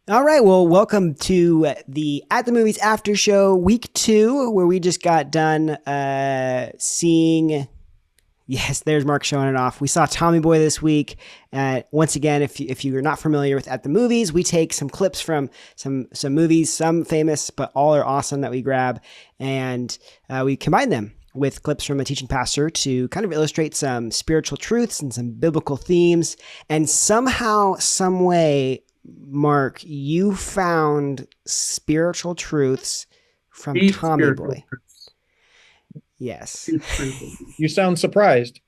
All right. Well, welcome to the At the Movies After Show Week 2, where we just got done seeing. Yes, there's Mark showing it off. We saw Tommy Boy this week. Once again, if you're not familiar with At the Movies, we take some clips from some movies, some famous, but all are awesome that we grab, and we combine them with clips from a teaching pastor to kind of illustrate some spiritual truths and some biblical themes. And somehow, some way, Mark, you found spiritual truths from Deep Tommy spiritual Boy. truths. Yes, Deep spiritual. You sound surprised.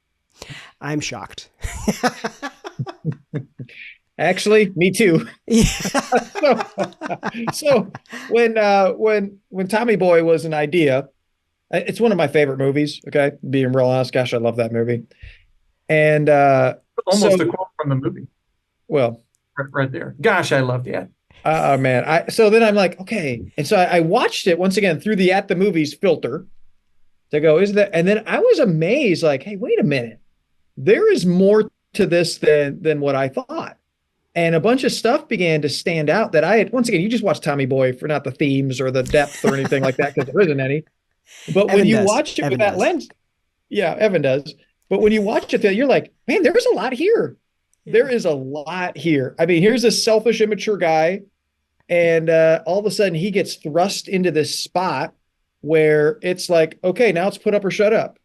I'm shocked. Actually, me too. Yeah. So, so when Tommy Boy was an idea, it's one of my favorite movies. Okay, being real honest, gosh, I love that movie. And Almost a quote from the movie, well, right there. Gosh, I love that. man, so then I'm like, okay, and so I watched it once again through the At the Movies filter to go, is that? And then I was amazed, like, hey, wait a minute, there is more to this than what I thought. And a bunch of stuff began to stand out that I had. Once again, you just watch Tommy Boy for not the themes or the depth or anything like that, because there isn't any. But when Evan you does. watch it Evan with that does. lens, yeah, Evan does. But when you watch it, you're like, man, there's a lot here. There is a lot here. I mean, here's a selfish, immature guy, and all of a sudden he gets thrust into this spot where it's like, okay, now it's put up or shut up.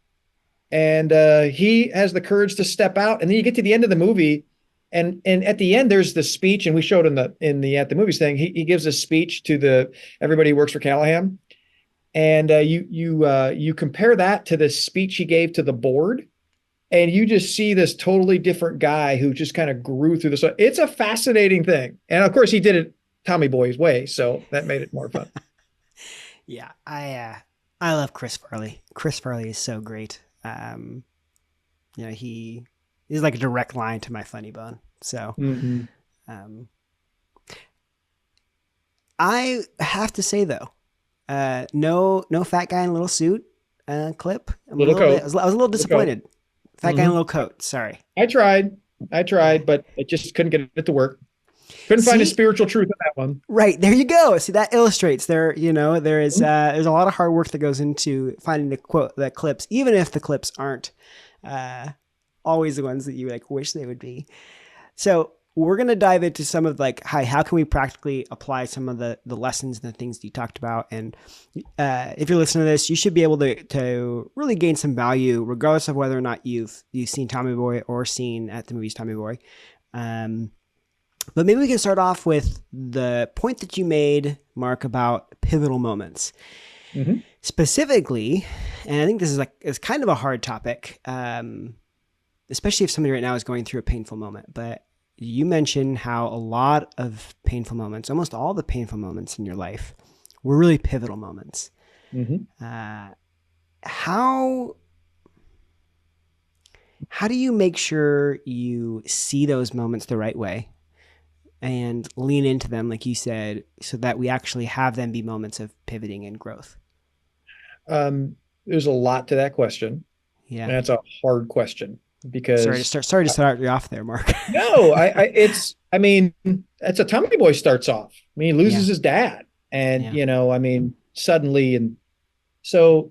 And he has the courage to step out. And then you get to the end of the movie, and at the end there's the speech, and we showed in the At the Movies thing. He gives a speech to the everybody who works for Callahan, and you compare that to the speech he gave to the board, and you just see this totally different guy who just kind of grew through this. It's a fascinating thing, and of course he did it Tommy Boy's way, so that made it more fun. Yeah, I love Chris Farley. Chris Farley is so great. He is like a direct line to my funny bone. So, Mm-hmm. um, I have to say though, no fat guy in a little suit clip. Little coat. I was a little disappointed. Fat guy in a little coat. Sorry. I tried, but I just couldn't get it to work. Couldn't find a See? spiritual truth in that one. Right, there you go. See, that illustrates there is there's a lot of hard work that goes into finding the clips, even if the clips aren't always the ones that you like wish they would be. So we're gonna dive into some of like how can we practically apply some of the lessons and the things that you talked about. And if you're listening to this, you should be able to really gain some value, regardless of whether or not you've seen Tommy Boy or seen At the Movies Tommy Boy. But maybe we can start off with the point that you made, Mark, about pivotal moments. Mm-hmm. Specifically, and I think this is kind of a hard topic, especially if somebody right now is going through a painful moment. But you mentioned how a lot of painful moments, almost all the painful moments in your life, were really pivotal moments. Mm-hmm. How do you make sure you see those moments the right way and lean into them, like you said, so that we actually have them be moments of pivoting and growth? There's a lot to that question. Yeah. And that's a hard question because Sorry to start you off there, Mark. no, I mean, that's a Tommy Boy starts off. I mean, he loses his dad, and suddenly, and so,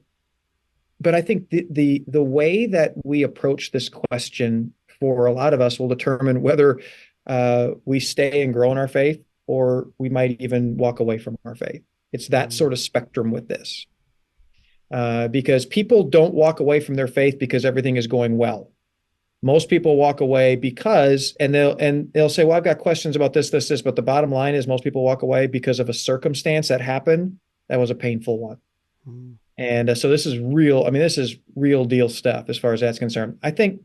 but I think the way that we approach this question for a lot of us will determine whether we stay and grow in our faith, or we might even walk away from our faith. It's that sort of spectrum with this. Because people don't walk away from their faith because everything is going well. Most people walk away because, and they'll say, well, I've got questions about this, but the bottom line is most people walk away because of a circumstance that happened that was a painful one. Mm. And so this is real. I mean, this is real deal stuff as far as that's concerned. I think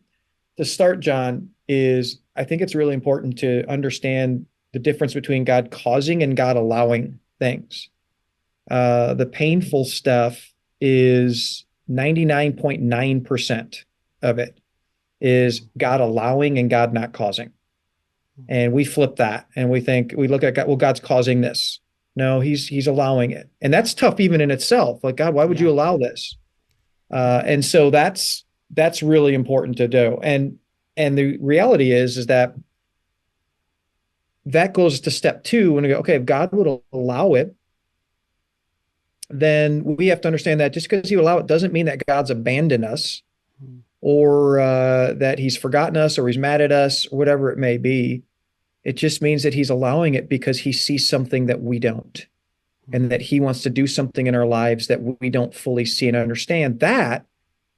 to start, John, I think it's really important to understand the difference between God causing and God allowing things. The painful stuff is 99.9% of it is God allowing and God not causing. And we flip that and we look at God, well, God's causing this. No, he's allowing it. And that's tough even in itself. Like, God, why would you allow this? And so that's really important to do. And the reality is that that goes to step two. When we go, okay, if God would allow it, then we have to understand that just because he would allow it doesn't mean that God's abandoned us or that he's forgotten us or he's mad at us, or whatever it may be. It just means that he's allowing it because he sees something that we don't, and that he wants to do something in our lives that we don't fully see and understand. That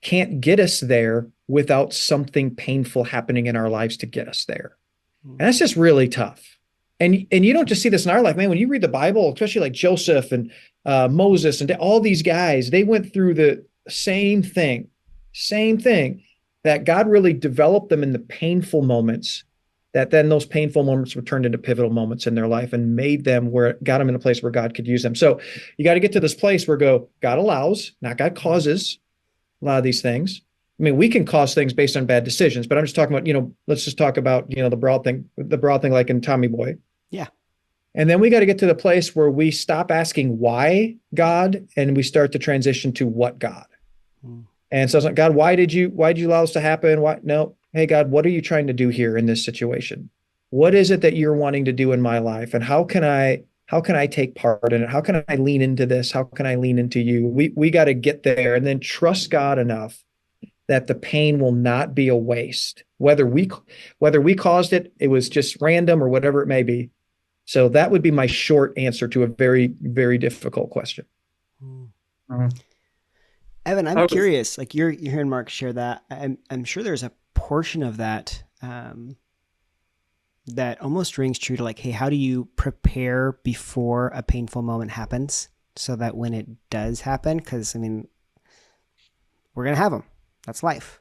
can't get us there without something painful happening in our lives to get us there. And that's just really tough. And you don't just see this in our life, man. When you read the Bible, especially like Joseph and Moses and all these guys, they went through the same thing, that God really developed them in the painful moments, that then those painful moments were turned into pivotal moments in their life and made them where it got them in a place where God could use them. So you got to get to this place where God allows, not God causes a lot of these things. I mean, we can cause things based on bad decisions, but I'm just talking about, let's just talk about, the broad thing like in Tommy Boy. Yeah. And then we got to get to the place where we stop asking why God and we start to transition to what God. And so it's like, God, why did you allow this to happen? Why? No. Hey, God, what are you trying to do here in this situation? What is it that you're wanting to do in my life? And how can I take part in it? How can I lean into this? How can I lean into you? We got to get there and then trust God enough that the pain will not be a waste. Whether we caused it, it was just random or whatever it may be. So that would be my short answer to a very, very difficult question. Evan, I'm curious, like you're hearing Mark share that. I'm sure there's a portion of that that almost rings true to like, hey, how do you prepare before a painful moment happens so that when it does happen, because I mean, we're going to have them. That's life.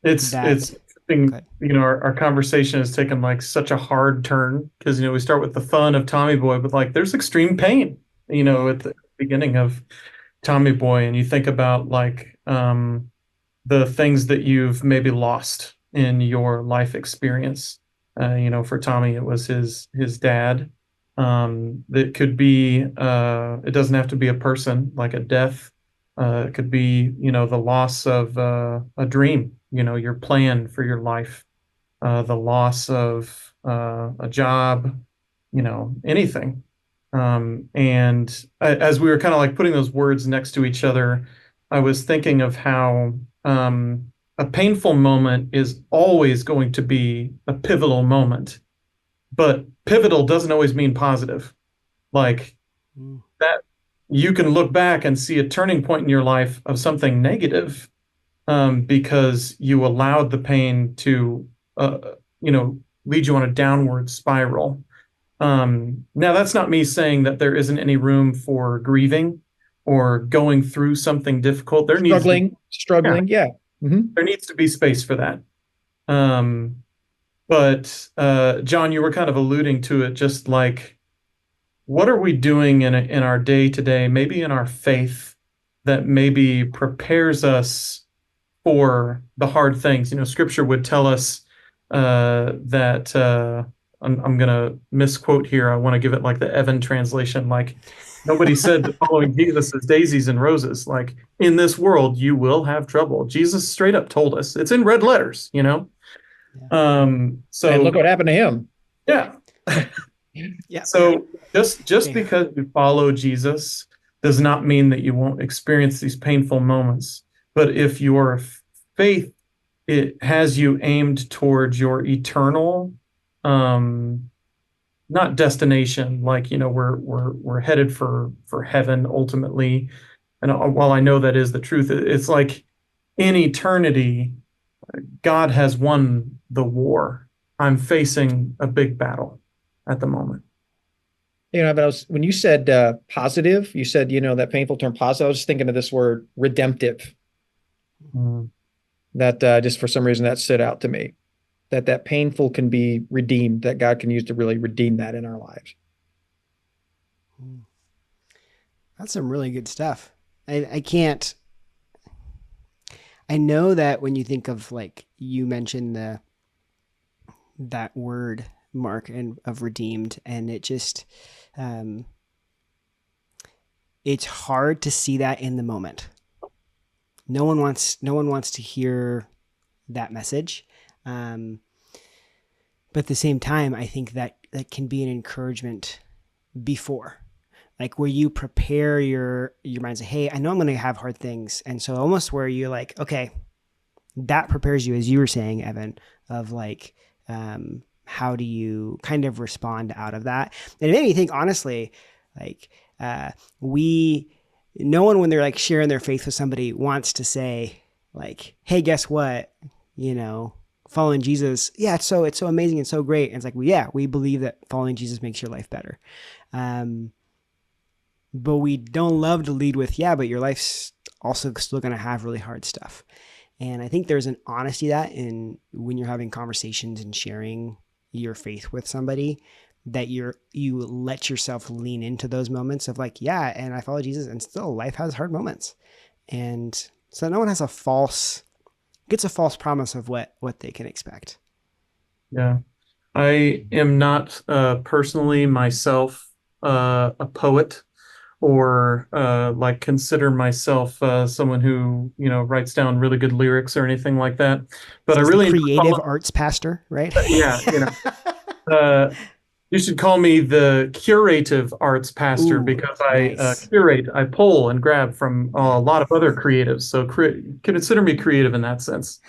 It's interesting, our conversation has taken like such a hard turn because, we start with the fun of Tommy Boy, but like there's extreme pain, at the beginning of Tommy Boy. And you think about like the things that you've maybe lost in your life experience. For Tommy, it was his dad. That could be, it doesn't have to be a person, like a death. It could be, the loss of a dream, your plan for your life, the loss of a job, anything. And as we were kind of like putting those words next to each other, I was thinking of how a painful moment is always going to be a pivotal moment, but pivotal doesn't always mean positive. Like that. You can look back and see a turning point in your life of something negative because you allowed the pain to, lead you on a downward spiral. Now, that's not me saying that there isn't any room for grieving or going through something difficult. Struggling, yeah. Mm-hmm. There needs to be space for that. But John, you were kind of alluding to it, just like, what are we doing in our day-to-day, maybe in our faith, that maybe prepares us for the hard things? Scripture would tell us that I'm going to misquote here. I want to give it like the Evan translation. Like, nobody said that following Jesus is daisies and roses. Like, in this world, you will have trouble. Jesus straight up told us. It's in red letters, Yeah. So and look what happened to him. Yeah. Yeah. So just because you follow Jesus does not mean that you won't experience these painful moments. But if your faith, it has you aimed towards your eternal, not destination, like, we're headed for heaven ultimately. And while I know that is the truth, it's like in eternity, God has won the war. I'm facing a big battle at the moment. But when you said positive, you said, that painful term positive, I was just thinking of this word redemptive. That just for some reason that stood out to me, that painful can be redeemed, that God can use to really redeem that in our lives. That's some really good stuff. I know that when you think of, like, you mentioned that word, Mark, and of redeemed, and it just it's hard to see that in the moment. No one wants to hear that message. But at the same time, I think that can be an encouragement before, like where you prepare your mind, say, hey, I know I'm going to have hard things. And so almost where you're like, okay, that prepares you, as you were saying, Evan, of like, how do you kind of respond out of that? And it made me think, honestly, like, no one, when they're like sharing their faith with somebody, wants to say like, hey, guess what? Following Jesus, yeah, it's so amazing and so great. And it's like, well, yeah, we believe that following Jesus makes your life better. But we don't love to lead with, yeah, but your life's also still going to have really hard stuff. And I think there's an honesty that when you're having conversations and sharing your faith with somebody, that you let yourself lean into those moments of like, yeah, and I follow Jesus, and still life has hard moments. And so no one gets a false promise of what they can expect. Yeah. I am not personally myself a poet, or like consider myself someone who writes down really good lyrics or anything like that. But so I really creative arts pastor, right? Yeah, you should call me the curative arts pastor. Ooh, because I nice. Curate, I pull and grab from a lot of other creatives. So consider me creative in that sense.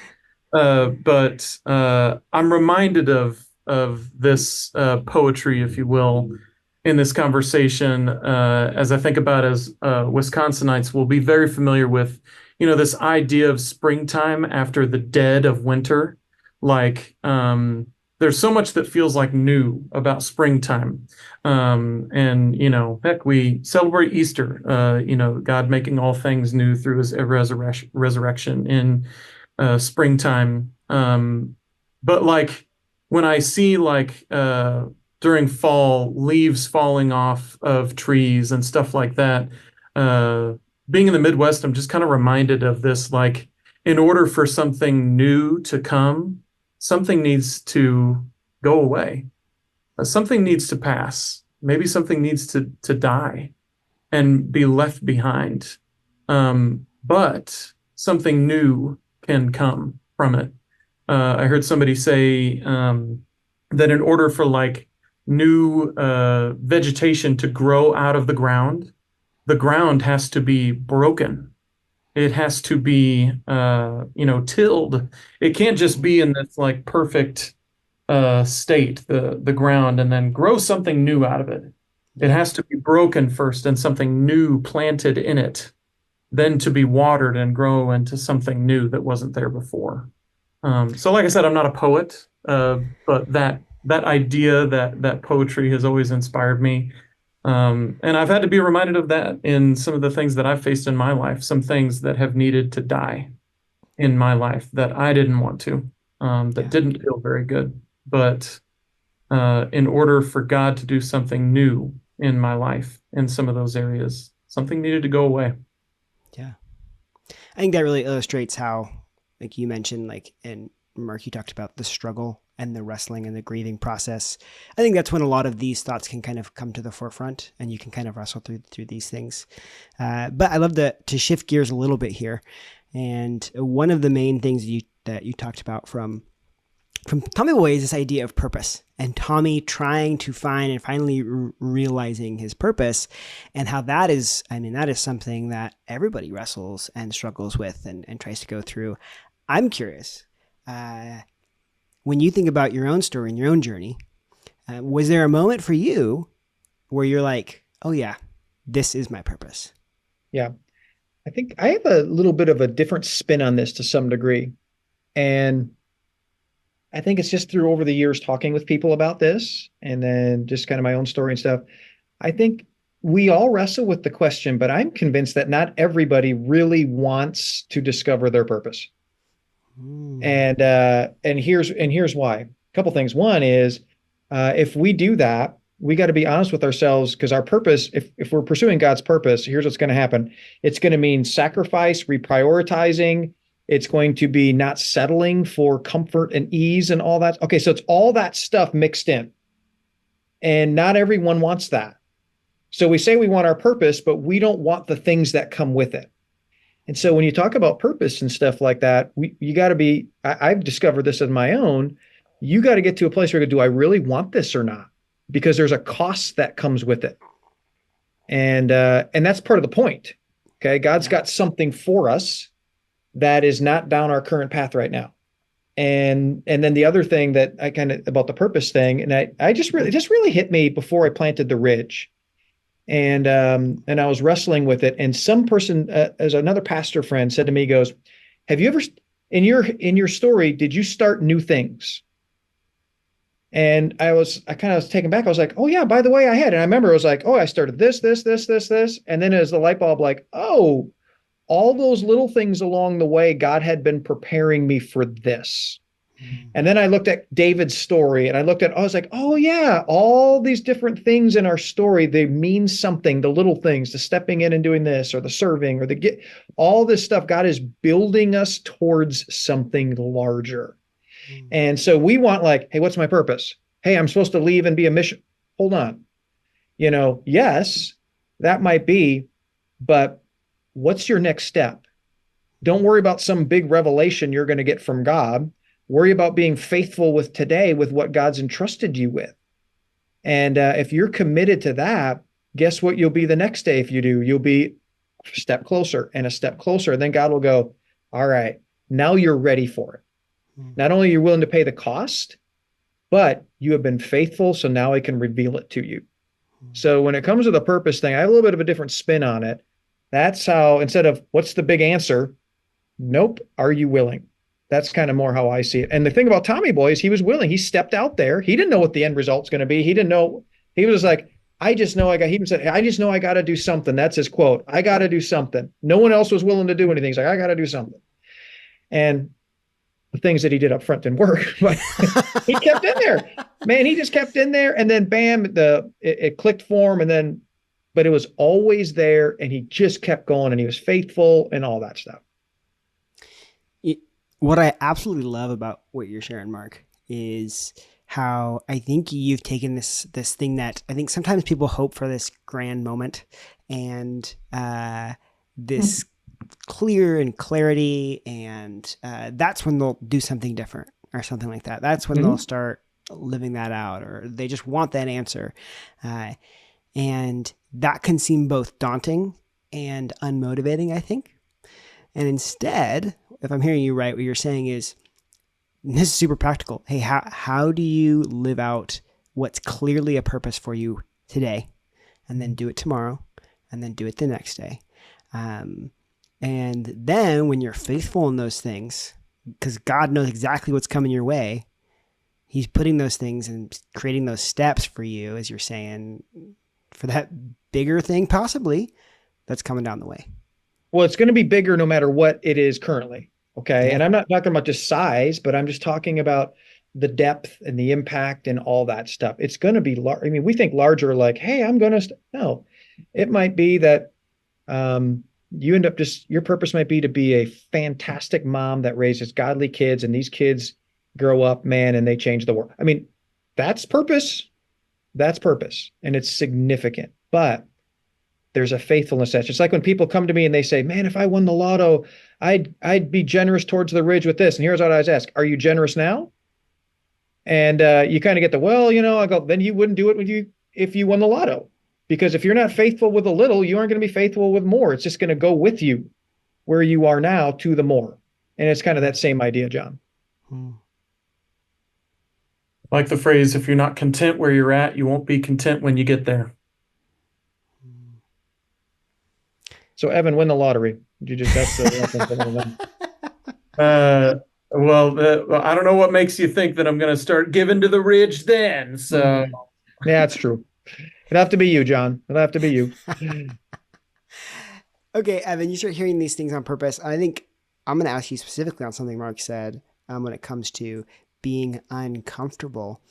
But I'm reminded of this poetry, if you will, in this conversation, as I think about as Wisconsinites will be very familiar with, this idea of springtime after the dead of winter. Like, there's so much that feels like new about springtime. And, heck, we celebrate Easter, God making all things new through his resurrection in springtime. But like when I see like during fall, leaves falling off of trees and stuff like that, being in the Midwest, I'm just kind of reminded of this, like, in order for something new to come, something needs to go away. Something needs to pass. Maybe something needs to die and be left behind. But something new can come from it. I heard somebody say that in order for like new vegetation to grow out of the ground has to be broken. It has to be, tilled. It can't just be in this like perfect state, the ground, and then grow something new out of it. It has to be broken first and something new planted in it, then to be watered and grow into something new that wasn't there before. So like I said, I'm not a poet, but that idea, that poetry has always inspired me. And I've had to be reminded of that in some of the things that I've faced in my life, some things that have needed to die in my life that I didn't want to, didn't feel very good. But in order for God to do something new in my life, in some of those areas, something needed to go away. Yeah. I think that really illustrates how, like you mentioned, like, and Mark, you talked about the struggle and the wrestling and the grieving process. I think that's when a lot of these thoughts can kind of come to the forefront, and you can kind of wrestle through these things. But I love to shift gears a little bit here. And one of the main things that you talked about from Tommy Boy is this idea of purpose, and Tommy trying to find and finally realizing his purpose, and how that is something that everybody wrestles and struggles with and tries to go through. I'm curious, when you think about your own story and your own journey, was there a moment for you where you're like, oh yeah, this is my purpose? Yeah. I think I have a little bit of a different spin on this to some degree. And I think it's just through over the years talking with people about this, and then just kind of my own story and stuff. I think we all wrestle with the question, but I'm convinced that not everybody really wants to discover their purpose. And here's why. A couple things. One is, if we do that, we got to be honest with ourselves, because our purpose, if we're pursuing God's purpose, here's what's going to happen. It's going to mean sacrifice, reprioritizing. It's going to be not settling for comfort and ease and all that. Okay, so it's all that stuff mixed in. And not everyone wants that. So we say we want our purpose, but we don't want the things that come with it. And so when you talk about purpose and stuff like that, you got to be, I've discovered this on my own. you got to get to a place where you go, do I really want this or not? Because there's a cost that comes with it. And that's part of the point. Okay. God's got something for us that is not down our current path right now. And then the other thing that I kind of about the purpose thing, and I just really hit me before I planted the ridge. And I was wrestling with it. And some person, as another pastor friend said to me, he goes, have you ever, in your story, did you start new things? And I kind of was taken back. I was like, oh yeah, by the way, I had. And I remember I was like, oh, I started this. And then as the light bulb, like, oh, all those little things along the way, God had been preparing me for this. And then I looked at David's story and I was like, oh yeah, all these different things in our story, they mean something, the little things, the stepping in and doing this, or the serving, or all this stuff. God is building us towards something larger. And so we want like, hey, what's my purpose? Hey, I'm supposed to leave and be a mission. Hold on. Yes, that might be, but what's your next step? Don't worry about some big revelation you're going to get from God. Worry about being faithful with today with what God's entrusted you with. And if you're committed to that, guess what you'll be the next day if you do? You'll be a step closer and a step closer. And then God will go, all right, now you're ready for it. Not only are you willing to pay the cost, but you have been faithful, so now I can reveal it to you. So when it comes to the purpose thing, I have a little bit of a different spin on it. That's how, instead of what's the big answer, nope, are you willing? That's kind of more how I see it. And the thing about Tommy Boy is he was willing. He stepped out there. He didn't know what the end result's going to be. He didn't know. He was like, he even said, I just know I got to do something. That's his quote. I got to do something. No one else was willing to do anything. He's like, I got to do something. And the things that he did up front didn't work, but he kept in there, man. He just kept in there, and then bam, it clicked for him, but it was always there, and he just kept going, and he was faithful and all that stuff. What I absolutely love about what you're sharing, Mark, is how I think you've taken this thing that I think sometimes people hope for this grand moment and this clear and clarity, and that's when they'll do something different or something like that. That's when they'll start living that out, or they just want that answer. And that can seem both daunting and unmotivating, I think. And instead, if I'm hearing you right, what you're saying is, this is super practical. Hey, how do you live out what's clearly a purpose for you today, and then do it tomorrow, and then do it the next day? And then when you're faithful in those things, because God knows exactly what's coming your way, he's putting those things and creating those steps for you, as you're saying, for that bigger thing possibly that's coming down the way. Well, it's going to be bigger no matter what it is currently. Okay. Yeah. And I'm not talking about just size, but I'm just talking about the depth and the impact and all that stuff. It's going to be large. I mean, we think larger, like, hey, I'm going to, no, it might be that, you end up your purpose might be to be a fantastic mom that raises godly kids, and these kids grow up, man, and they change the world. I mean, that's purpose. That's purpose. And it's significant, but there's a faithfulness. That's just like when people come to me and they say, man, if I won the lotto, I'd be generous towards the ridge with this. And here's what I always ask, are you generous now? And you kind of get I go, then you wouldn't do it if you won the lotto. Because if you're not faithful with a little, you aren't going to be faithful with more. It's just going to go with you where you are now to the more. And it's kind of that same idea, John. Like the phrase, if you're not content where you're at, you won't be content when you get there. So Evan, win the lottery. That's the well, I don't know what makes you think that I'm going to start giving to the ridge then. So yeah, that's true. It'll have to be you, John. It'll have to be you. Okay, Evan, you start hearing these things on purpose. I think I'm going to ask you specifically on something Mark said when it comes to being uncomfortable,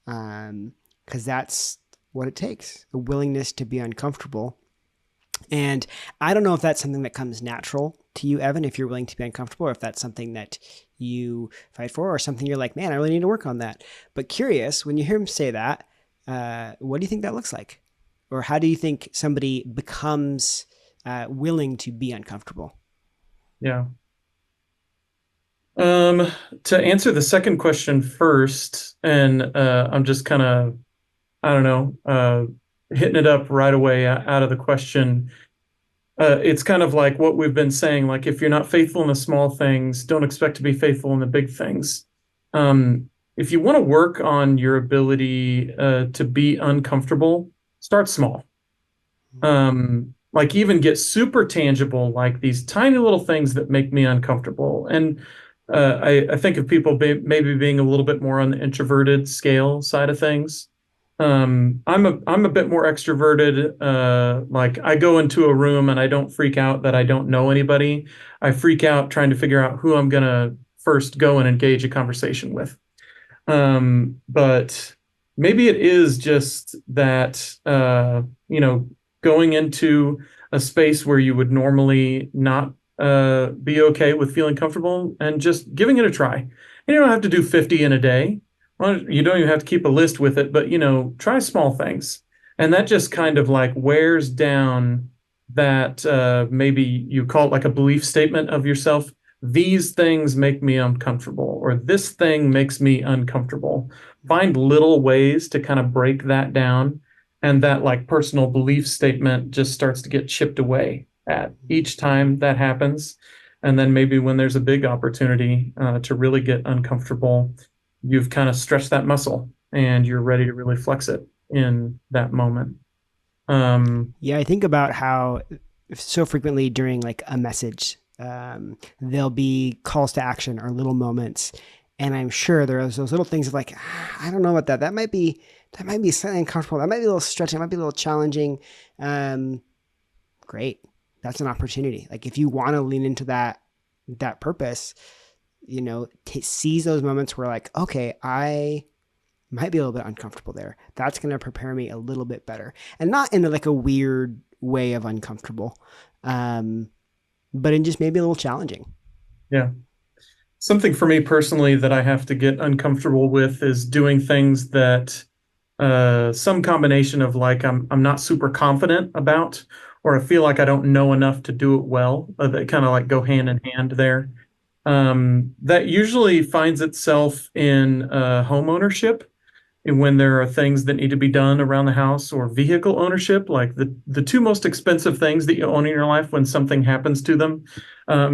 because that's what it takes, a willingness to be uncomfortable. And I don't know if that's something that comes natural to you, Evan, if you're willing to be uncomfortable, or if that's something that you fight for, or something you're like, man, I really need to work on that. But curious, when you hear him say that, what do you think that looks like? Or how do you think somebody becomes willing to be uncomfortable? Yeah. To answer the second question first, and I'm just kind of, I don't know, hitting it up right away out of the question. It's kind of like what we've been saying, like if you're not faithful in the small things, don't expect to be faithful in the big things. If you want to work on your ability to be uncomfortable, start small. Like even get super tangible, like these tiny little things that make me uncomfortable. And I think of people maybe being a little bit more on the introverted scale side of things. I'm a bit more extroverted. Like I go into a room and I don't freak out that I don't know anybody. I freak out trying to figure out who I'm gonna first go and engage a conversation with. But maybe it is just that going into a space where you would normally not be okay with feeling comfortable and just giving it a try. And you don't have to do 50 in a day. Well, you don't even have to keep a list with it, but try small things. And that just kind of like wears down that maybe you call it like a belief statement of yourself. These things make me uncomfortable, or this thing makes me uncomfortable. Find little ways to kind of break that down. And that like personal belief statement just starts to get chipped away at each time that happens. And then maybe when there's a big opportunity to really get uncomfortable, you've kind of stretched that muscle and you're ready to really flex it in that moment. Yeah, I think about how so frequently during like a message, there'll be calls to action or little moments. And I'm sure there's those little things of like, I don't know about that. That might be slightly uncomfortable. That might be a little stretching. It might be a little challenging. Great. That's an opportunity. Like if you want to lean into that purpose, seize those moments where like, okay, I might be a little bit uncomfortable there. That's going to prepare me a little bit better, and not in like a weird way of uncomfortable, but in just maybe a little challenging. Yeah. Something for me personally that I have to get uncomfortable with is doing things that some combination of like I'm not super confident about, or I feel like I don't know enough to do it well. That kind of like go hand in hand there. That usually finds itself in home ownership, and when there are things that need to be done around the house, or vehicle ownership, like the two most expensive things that you own in your life. When something happens to them,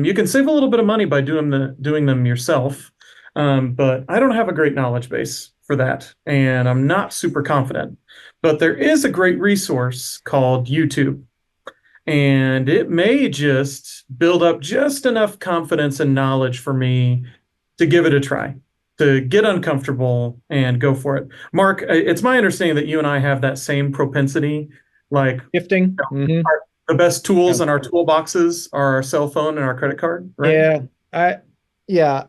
you can save a little bit of money by doing them yourself. But I don't have a great knowledge base for that, and I'm not super confident. But there is a great resource called YouTube, and it may just build up just enough confidence and knowledge for me to give it a try, to get uncomfortable and go for it. Mark, it's my understanding that you and I have that same propensity, like gifting. The best tools in our toolboxes are our cell phone and our credit card, right? Yeah.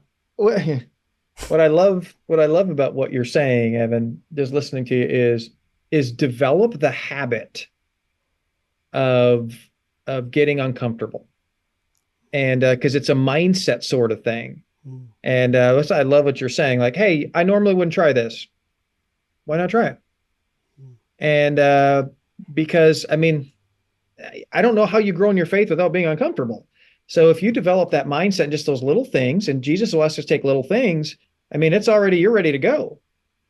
What I love about what you're saying, Evan, just listening to you is develop the habit of getting uncomfortable. And because it's a mindset sort of thing. And I love what you're saying. Like, hey, I normally wouldn't try this. Why not try it? And because, I mean, I don't know how you grow in your faith without being uncomfortable. So if you develop that mindset and just those little things, and Jesus will ask us to take little things, I mean, you're ready to go.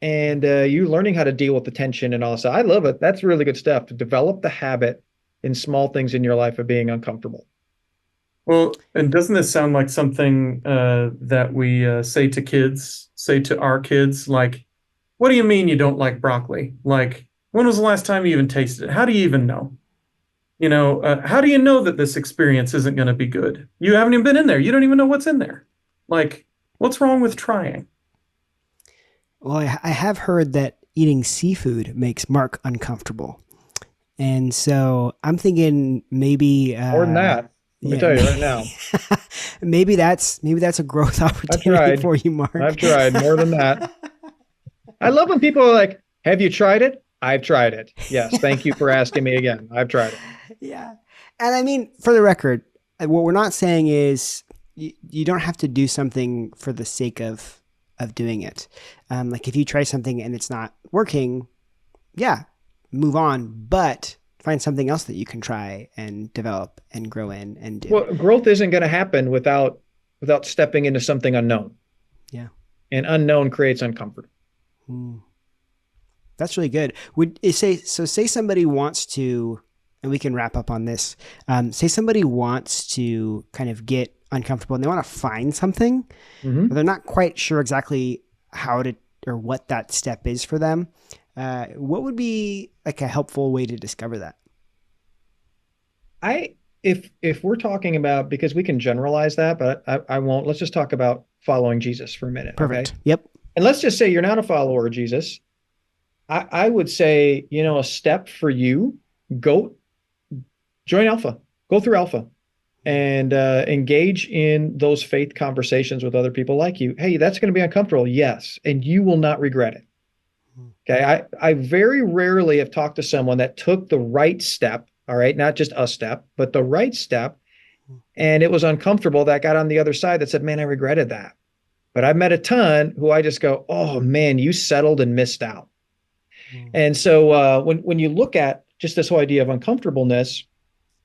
And you learning how to deal with the tension and all that. I love it. That's really good stuff, to develop the habit in small things in your life of being uncomfortable. Well, and doesn't this sound like something that we say to our kids? Like, what do you mean you don't like broccoli? Like, when was the last time you even tasted it? How do you even know? How do you know that this experience isn't going to be good? You haven't even been in there. You don't even know what's in there. Like, what's wrong with trying? Well, I have heard that eating seafood makes Mark uncomfortable. And so I'm thinking maybe more than that. Let me tell you right now. maybe that's a growth opportunity for you, Mark. I've tried more than that. I love when people are like, "Have you tried it?" I've tried it. Yes. Thank you for asking me again. I've tried it. Yeah. And I mean, for the record, what we're not saying is you don't have to do something for the sake of doing it. Like if you try something and it's not working, yeah, move on, but find something else that you can try and develop and grow in and do. Well, growth isn't going to happen without without stepping into something unknown. Yeah. And unknown creates uncomfort. That's really good. Say somebody wants to, and we can wrap up on this. Say somebody wants to kind of get uncomfortable and they want to find something, but they're not quite sure exactly how to, or what that step is for them. What would be like a helpful way to discover that? If we're talking about, because we can generalize that, but I won't, let's just talk about following Jesus for a minute. Perfect. Okay? Yep. And let's just say you're not a follower of Jesus. I would say, a step for you, join Alpha, go through Alpha and engage in those faith conversations with other people like you. Hey, that's going to be uncomfortable. Yes. And you will not regret it. Okay. I very rarely have talked to someone that took the right step. All right. Not just a step, but the right step. And it was uncomfortable, that got on the other side that said, man, I regretted that. But I've met a ton who I just go, oh man, you settled and missed out. And so when you look at just this whole idea of uncomfortableness,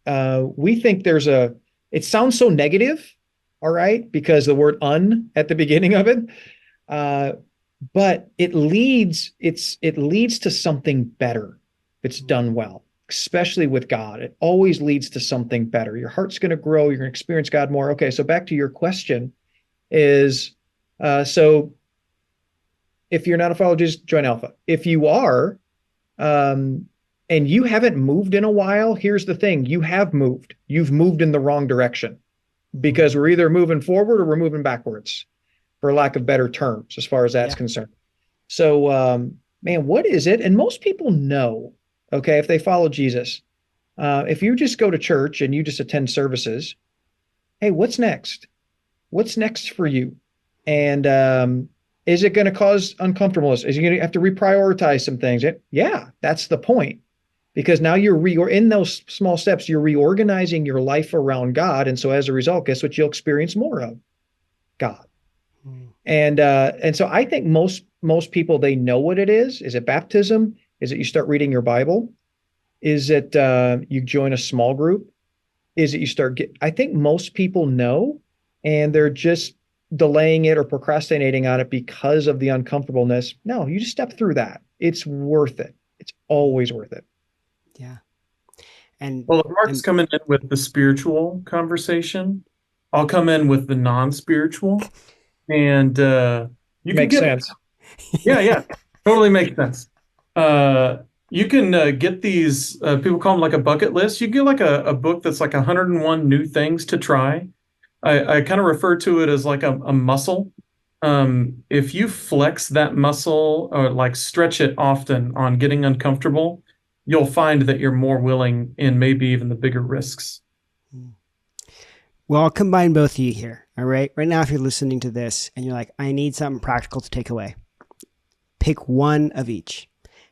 we think it sounds so negative, all right, because the word at the beginning of it, but it leads to something better if it's done well, especially with God. It always leads to something better. Your heart's going to grow. You're going to experience God more. Okay, so back to your question is, so if you're not a follower, just join Alpha. If you are, and you haven't moved in a while, here's the thing. You have moved. You've moved in the wrong direction because we're either moving forward or we're moving backwards, for lack of better terms, as far as that's concerned. So, man, what is it? And most people know, okay, if they follow Jesus, if you just go to church and you just attend services, hey, what's next? What's next for you? And, is it going to cause uncomfortableness? Is you going to have to reprioritize some things? Yeah, that's the point. Because now you're in those small steps, you're reorganizing your life around God. And so as a result, guess what you'll experience more of? God. And so I think most people, they know what it is. Is it baptism? Is it you start reading your Bible? Is it you join a small group? Is it you I think most people know, and they're just delaying it or procrastinating on it because of the uncomfortableness. No, you just step through that. It's worth it. It's always worth it. Yeah. And well, if Mark's coming in with the spiritual conversation, I'll come in with the non-spiritual, and you makes sense. Yeah, totally makes sense. You can get these. People call them like a bucket list. You get like a book that's like 101 new things to try. I kind of refer to it as like a muscle. If you flex that muscle or like stretch it often on getting uncomfortable, you'll find that you're more willing in maybe even the bigger risks. Well, I'll combine both of you here. All right. Right now, if you're listening to this and you're like, I need something practical to take away, pick one of each.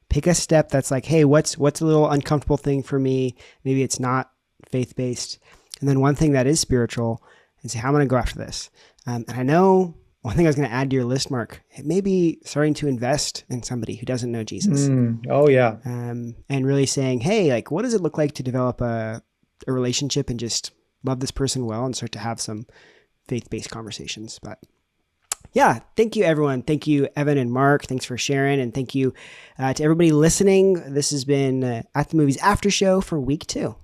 Pick a step that's like, hey, what's a little uncomfortable thing for me? Maybe it's not faith-based. And then one thing that is spiritual, and say, how am I going to go after this? And I know one thing I was going to add to your list, Mark, it may be starting to invest in somebody who doesn't know Jesus. Oh, yeah. And really saying, hey, like, what does it look like to develop a relationship and just love this person well and start to have some faith-based conversations? But yeah, thank you, everyone. Thank you, Evan and Mark. Thanks for sharing. And thank you to everybody listening. This has been At the Movies After Show for week 2.